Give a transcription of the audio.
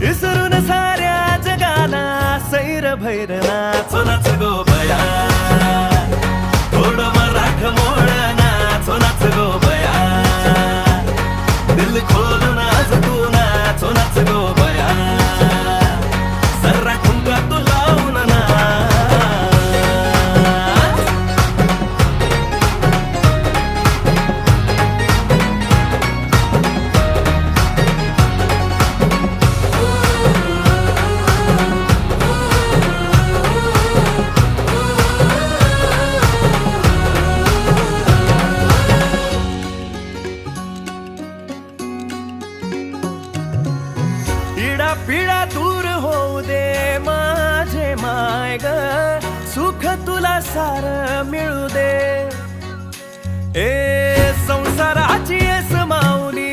विसरून साऱ्या जगाला सैर भैर नाचो नाच गो बया, थोडं मराठ मोळ नाचो नाच गो बया, दिल खोलून आज तू नाचो नाच गो बया, सर्रा ठुमका तू लावून नाच. पिढा पिढा दूर होऊ दे माझे माय ग, सुख तुला सार मिळू दे. ए संसाराची येस माऊली